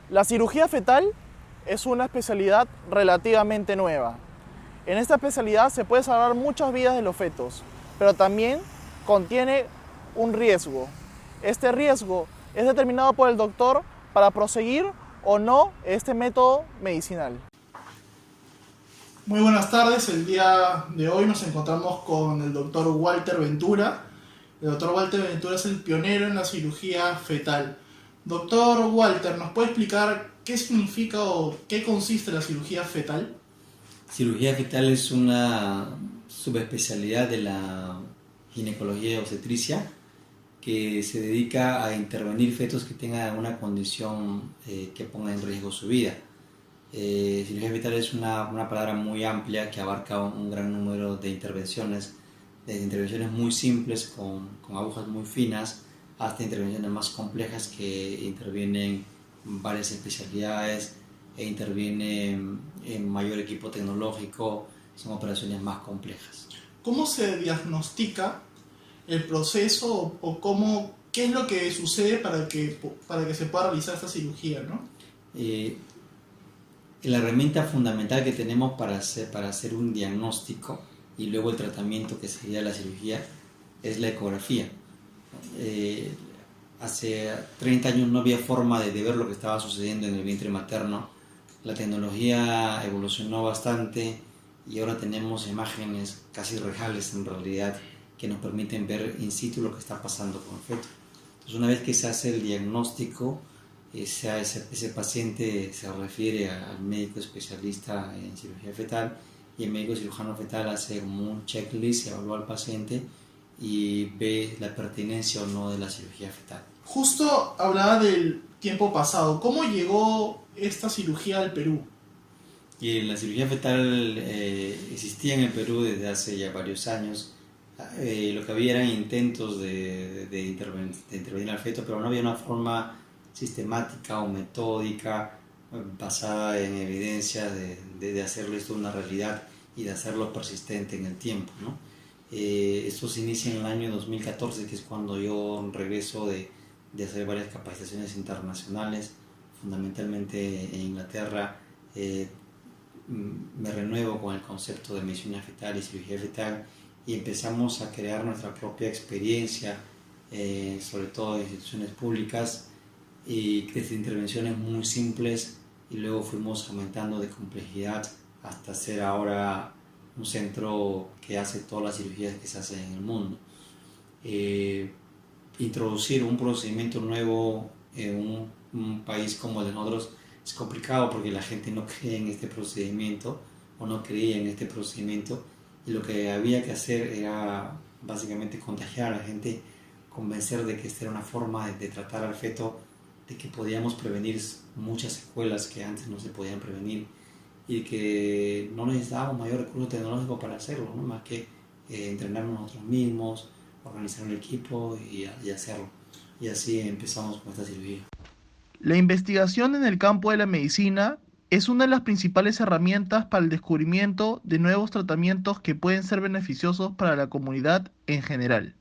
La cirugía fetal es una especialidad relativamente nueva. En esta especialidad se puede salvar muchas vidas de los fetos, pero también contiene un riesgo. Este riesgo es determinado por el doctor para proseguir o no este método medicinal. Muy buenas tardes, el día de hoy nos encontramos con el doctor Walter Ventura. El doctor Walter Ventura es el pionero en la cirugía fetal. Doctor Walter, ¿nos puede explicar qué significa o qué consiste la cirugía fetal? Cirugía fetal es una subespecialidad de la ginecología y obstetricia que se dedica a intervenir fetos que tengan alguna condición que ponga en riesgo su vida. Cirugía fetal es una palabra muy amplia que abarca un gran número de intervenciones, desde intervenciones muy simples con agujas muy finas hasta intervenciones más complejas que intervienen varias especialidades e intervienen en mayor equipo tecnológico, son operaciones más complejas. ¿Cómo se diagnostica el proceso o qué es lo que sucede para que se pueda realizar esta cirugía, ¿no? La herramienta fundamental que tenemos para hacer un diagnóstico y luego el tratamiento, que sería la cirugía, es la ecografía. Hace 30 años no había forma de ver lo que estaba sucediendo en el vientre materno. La tecnología evolucionó bastante y ahora tenemos imágenes casi reales en realidad que nos permiten ver in situ lo que está pasando con el feto. Entonces, una vez que se hace el diagnóstico, ese paciente se refiere al médico especialista en cirugía fetal y el médico cirujano fetal hace como un checklist, evalúa al paciente y ve la pertinencia o no de la cirugía fetal. Justo hablaba del tiempo pasado. ¿Cómo llegó esta cirugía al Perú? Y la cirugía fetal existía en el Perú desde hace ya varios años. Lo que había eran intentos de intervenir al feto, pero no había una forma sistemática o metódica basada en evidencia de hacerlo esto una realidad y de hacerlo persistente en el tiempo, ¿no? Esto se inicia en el año 2014, que es cuando yo regreso de hacer varias capacitaciones internacionales, fundamentalmente en Inglaterra. Me renuevo con el concepto de medicina fetal y cirugía fetal y empezamos a crear nuestra propia experiencia, sobre todo en instituciones públicas, y desde intervenciones muy simples y luego fuimos aumentando de complejidad hasta ser ahora un centro que hace todas las cirugías que se hacen en el mundo. Introducir un procedimiento nuevo en un país como el de nosotros es complicado porque la gente no cree en este procedimiento o no creía en este procedimiento, y lo que había que hacer era básicamente contagiar a la gente, convencer de que esta era una forma de tratar al feto, de que podíamos prevenir muchas secuelas que antes no se podían prevenir y que no necesitábamos mayor recurso tecnológico para hacerlo, ¿no? Más que entrenarnos nosotros mismos, organizar un equipo y hacerlo. Y así empezamos con esta cirugía. La investigación en el campo de la medicina es una de las principales herramientas para el descubrimiento de nuevos tratamientos que pueden ser beneficiosos para la comunidad en general.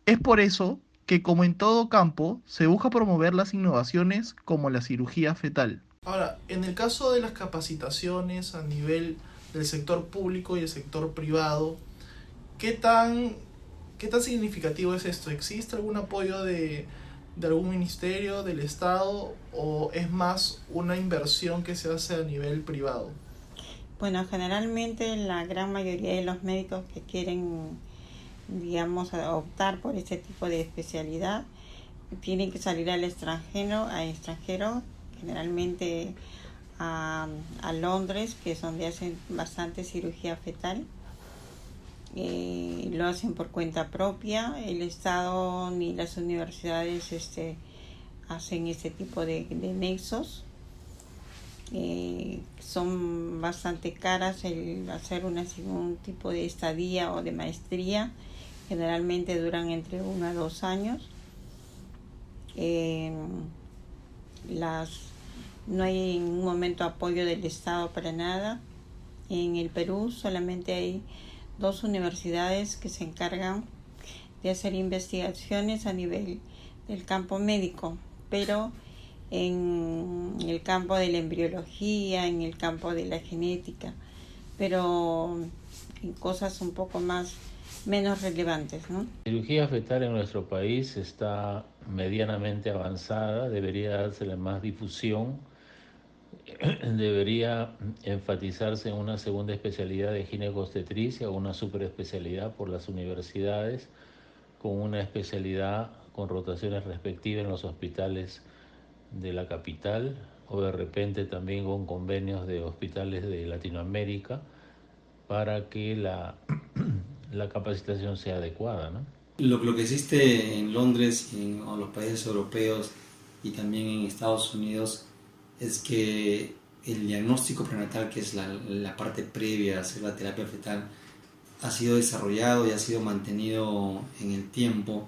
Es por eso que, como en todo campo, se busca promover las innovaciones como la cirugía fetal. Ahora, en el caso de las capacitaciones a nivel del sector público y el sector privado, ¿qué tan significativo es esto? ¿Existe algún apoyo de algún ministerio, del Estado, o es más una inversión que se hace a nivel privado? Bueno, generalmente la gran mayoría de los médicos que quieren, digamos, optar por este tipo de especialidad tienen que salir al extranjero, generalmente a Londres, que es donde hacen bastante cirugía fetal. Lo hacen por cuenta propia. El Estado ni las universidades hacen este tipo de nexos. Son bastante caras el hacer un tipo de estadía o de maestría. Generalmente duran entre 1 a 2 años. No hay en un momento apoyo del Estado para nada. En el Perú solamente hay 2 universidades que se encargan de hacer investigaciones a nivel del campo médico, pero en el campo de la embriología, en el campo de la genética, pero en cosas un poco menos relevantes, ¿no? La cirugía fetal en nuestro país está medianamente avanzada, debería dársele más difusión, debería enfatizarse en una segunda especialidad de ginecobstetricia o una superespecialidad por las universidades, con una especialidad con rotaciones respectivas en los hospitales de la capital, o de repente también con convenios de hospitales de Latinoamérica, para que la capacitación sea adecuada, ¿no? Lo que existe en Londres y en los países europeos y también en Estados Unidos es que el diagnóstico prenatal, que es la parte previa a hacer la terapia fetal, ha sido desarrollado y ha sido mantenido en el tiempo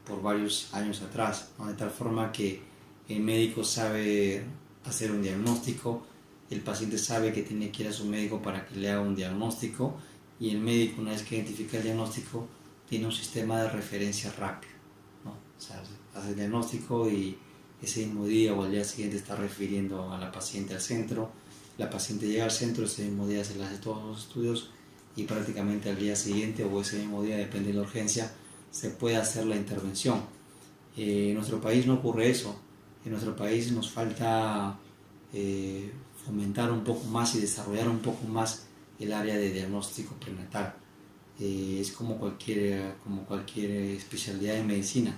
por varios años atrás, ¿no? De tal forma que el médico sabe hacer un diagnóstico, el paciente sabe que tiene que ir a su médico para que le haga un diagnóstico, y el médico, una vez que identifica el diagnóstico, tiene un sistema de referencia rápido, ¿no? O sea, hace el diagnóstico y ese mismo día o al día siguiente está refiriendo a la paciente al centro, la paciente llega al centro, ese mismo día se le hace todos los estudios y prácticamente al día siguiente o ese mismo día, depende de la urgencia, se puede hacer la intervención. En nuestro país no ocurre eso. En nuestro país nos falta fomentar un poco más y desarrollar un poco más el área de diagnóstico prenatal. Es como cualquier especialidad de medicina.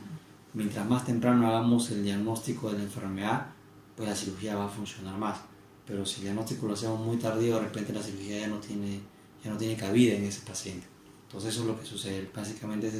Mientras más temprano hagamos el diagnóstico de la enfermedad, pues la cirugía va a funcionar más. Pero si el diagnóstico lo hacemos muy tardío, de repente la cirugía ya no tiene cabida en ese paciente. Entonces eso es lo que sucede. Básicamente,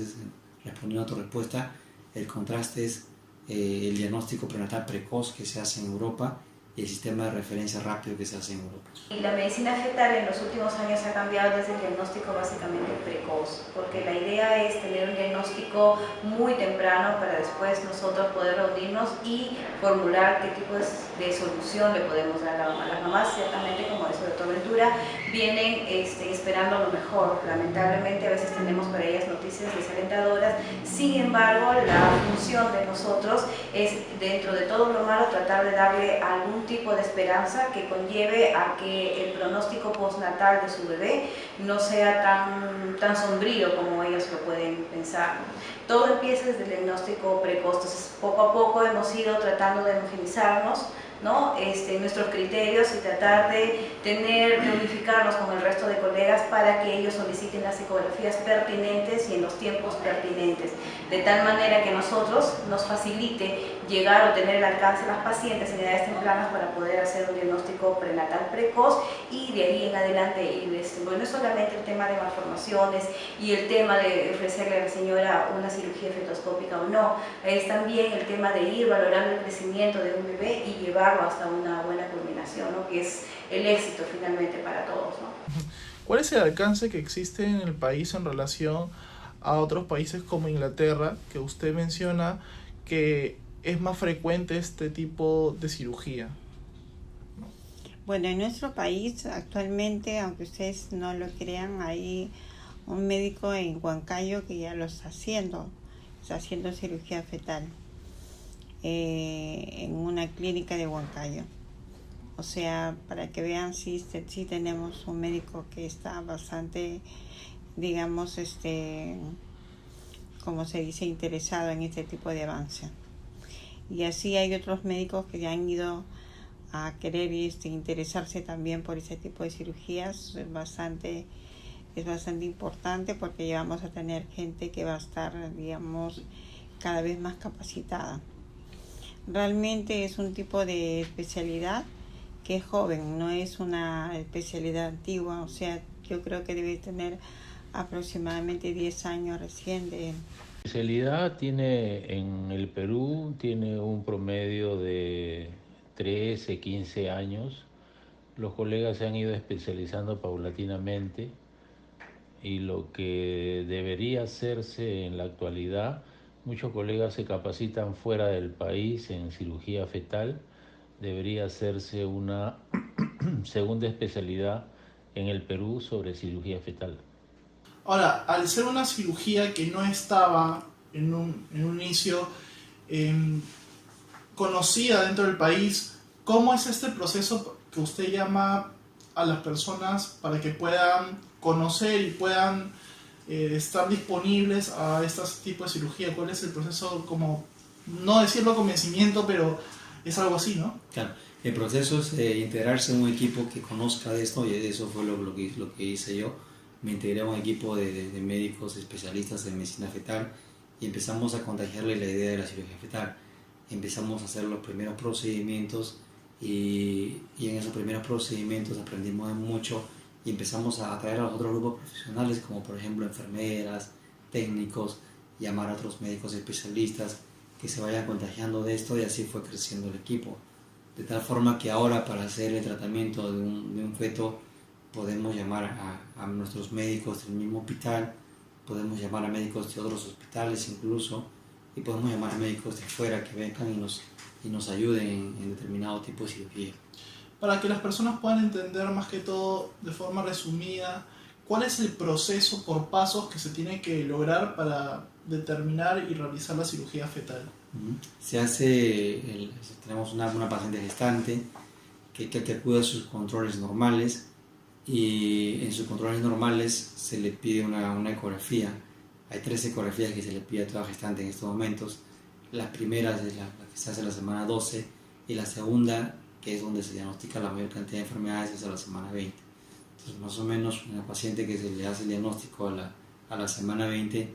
respondiendo a tu respuesta, el contraste es el diagnóstico prenatal precoz que se hace en Europa y el sistema de referencia rápido que se hace en Europa. Y la medicina fetal en los últimos años ha cambiado desde el diagnóstico básicamente precoz, porque la idea es tener un diagnóstico muy temprano para después nosotros poder reunirnos y formular qué tipo de solución le podemos dar a la mamá. Las mamás, ciertamente, como dice el doctor Ventura, vienen esperando lo mejor. Lamentablemente a veces tenemos para ellas noticias desalentadoras. Sin embargo, la función de nosotros es, dentro de todo lo malo, tratar de darle algún tipo de esperanza que conlleve a que el pronóstico postnatal de su bebé no sea tan sombrío como ellos lo pueden pensar. Todo empieza desde el diagnóstico precoz. Entonces, poco a poco hemos ido tratando de homogeneizarnos, ¿no? Nuestros criterios y tratar de unificarnos con el resto de colegas para que ellos soliciten las ecografías pertinentes y en los tiempos pertinentes, de tal manera que nosotros nos facilite llegar o tener el alcance de las pacientes en edades tempranas para poder hacer un diagnóstico prenatal precoz y de ahí en adelante ir, bueno, no es solamente el tema de malformaciones y el tema de ofrecerle a la señora una cirugía fetoscópica o no, es también el tema de ir valorando el crecimiento de un bebé y llevarlo hasta una buena culminación, ¿no? Que es el éxito finalmente para todos, ¿no? ¿Cuál es el alcance que existe en el país en relación a otros países como Inglaterra, que usted menciona que es más frecuente este tipo de cirugía? Bueno, en nuestro país actualmente, aunque ustedes no lo crean, hay un médico en Huancayo que ya lo está haciendo cirugía fetal en una clínica de Huancayo. O sea, para que vean, sí tenemos un médico que está bastante, digamos, como se dice, interesado en este tipo de avance. Y así hay otros médicos que ya han ido a querer interesarse también por ese tipo de cirugías. Es bastante importante porque ya vamos a tener gente que va a estar, digamos, cada vez más capacitada. Realmente es un tipo de especialidad que es joven, no es una especialidad antigua. O sea, yo creo que debe tener aproximadamente 10 años recién de... La especialidad en el Perú tiene un promedio de 13, 15 años. Los colegas se han ido especializando paulatinamente y lo que debería hacerse en la actualidad, muchos colegas se capacitan fuera del país en cirugía fetal, debería hacerse una segunda especialidad en el Perú sobre cirugía fetal. Ahora, al ser una cirugía que no estaba en un inicio conocida dentro del país. ¿Cómo es este proceso que usted llama a las personas para que puedan conocer y puedan estar disponibles a este tipo de cirugía? ¿Cuál es el proceso, como, no decirlo convencimiento, pero es algo así, ¿no? Claro, el proceso es integrarse en un equipo que conozca de esto, y eso fue lo que hice yo. Me integré a un equipo de médicos especialistas en medicina fetal y empezamos a contagiarle la idea de la cirugía fetal. Empezamos a hacer los primeros procedimientos y en esos primeros procedimientos aprendimos mucho y empezamos a atraer a los otros grupos profesionales, como por ejemplo enfermeras, técnicos, llamar a otros médicos especialistas que se vayan contagiando de esto, y así fue creciendo el equipo. De tal forma que ahora, para hacer el tratamiento de un feto, podemos llamar a nuestros médicos del mismo hospital, podemos llamar a médicos de otros hospitales incluso, y podemos llamar a médicos de fuera que vengan y nos ayuden en determinado tipo de cirugía. Para que las personas puedan entender más que todo, de forma resumida, ¿cuál es el proceso por pasos que se tiene que lograr para determinar y realizar la cirugía fetal? Se hace, tenemos una paciente gestante que acude a sus controles normales, y en sus controles normales se le pide una ecografía. Hay 3 ecografías que se le pide a toda gestante en estos momentos. La primera es la que se hace a la semana 12, y la segunda, que es donde se diagnostica la mayor cantidad de enfermedades, es a la semana 20. Entonces, más o menos, una paciente que se le hace el diagnóstico a la semana 20,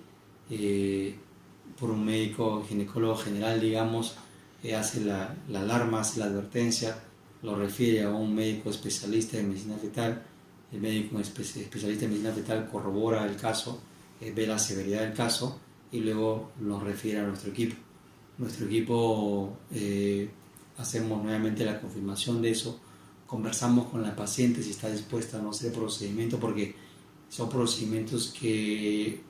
por un médico ginecólogo general, digamos, hace la alarma, hace la advertencia, lo refiere a un médico especialista en medicina fetal. El médico especialista en medicina fetal corrobora el caso, ve la severidad del caso y luego lo refiere a nuestro equipo. Nuestro equipo hacemos nuevamente la confirmación de eso, conversamos con la paciente si está dispuesta a no hacer el procedimiento, porque son procedimientos que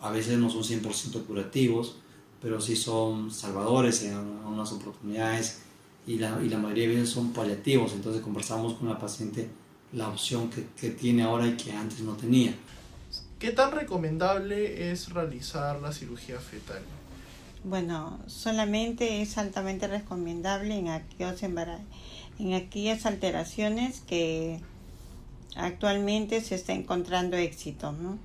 a veces no son 100% curativos, pero sí son salvadores en algunas oportunidades, y la mayoría de veces son paliativos. Entonces conversamos con la paciente la opción que tiene ahora y que antes no tenía. ¿Qué tan recomendable es realizar la cirugía fetal? Bueno, solamente es altamente recomendable en aquellas alteraciones que actualmente se está encontrando éxito, ¿no?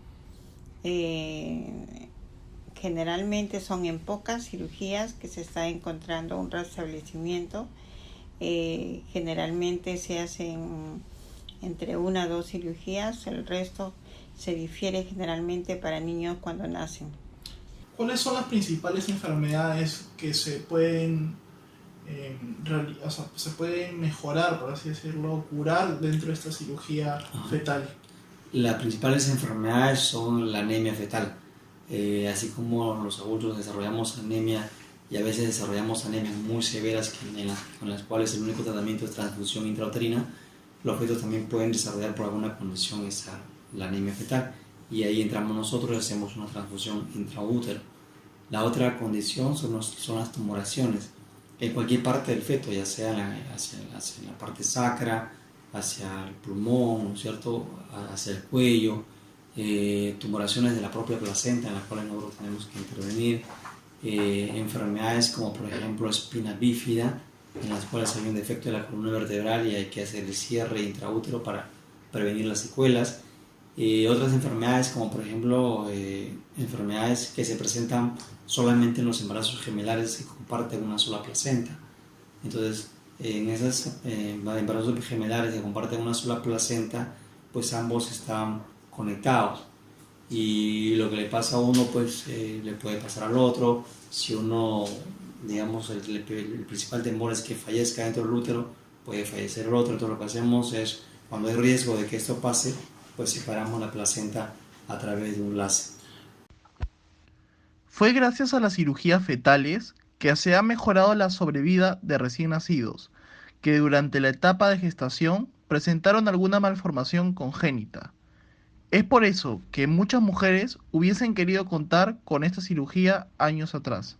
Generalmente son en pocas cirugías que se está encontrando un restablecimiento. Generalmente se hacen entre 1 a 2 cirugías, el resto se difiere generalmente para niños cuando nacen. ¿Cuáles son las principales enfermedades que se pueden se pueden mejorar, por así decirlo, curar dentro de esta cirugía fetal? Las principales enfermedades son la anemia fetal. Así como los adultos desarrollamos anemia, y a veces desarrollamos anemias muy severas con las cuales el único tratamiento es transfusión intrauterina, los fetos también pueden desarrollar por alguna condición la anemia fetal, y ahí entramos nosotros y hacemos una transfusión intraútero. La otra condición son las tumoraciones en cualquier parte del feto, ya sea hacia la parte sacra, hacia el pulmón, ¿no es cierto?, hacia el cuello, tumoraciones de la propia placenta en las cuales nosotros tenemos que intervenir, enfermedades como por ejemplo espina bífida, en las cuales hay un defecto de la columna vertebral y hay que hacer el cierre intraútero para prevenir las secuelas. Otras enfermedades como por ejemplo enfermedades que se presentan solamente en los embarazos gemelares que comparten una sola placenta. Entonces, en esos embarazos gemelares que comparten una sola placenta, pues ambos están conectados, y lo que le pasa a uno pues le puede pasar al otro. Si uno, digamos, el principal temor es que fallezca dentro del útero, puede fallecer el otro. Entonces lo que hacemos es, cuando hay riesgo de que esto pase, pues separamos la placenta a través de un láser. Fue gracias a las cirugías fetales que se ha mejorado la sobrevida de recién nacidos, que durante la etapa de gestación presentaron alguna malformación congénita. Es por eso que muchas mujeres hubiesen querido contar con esta cirugía años atrás.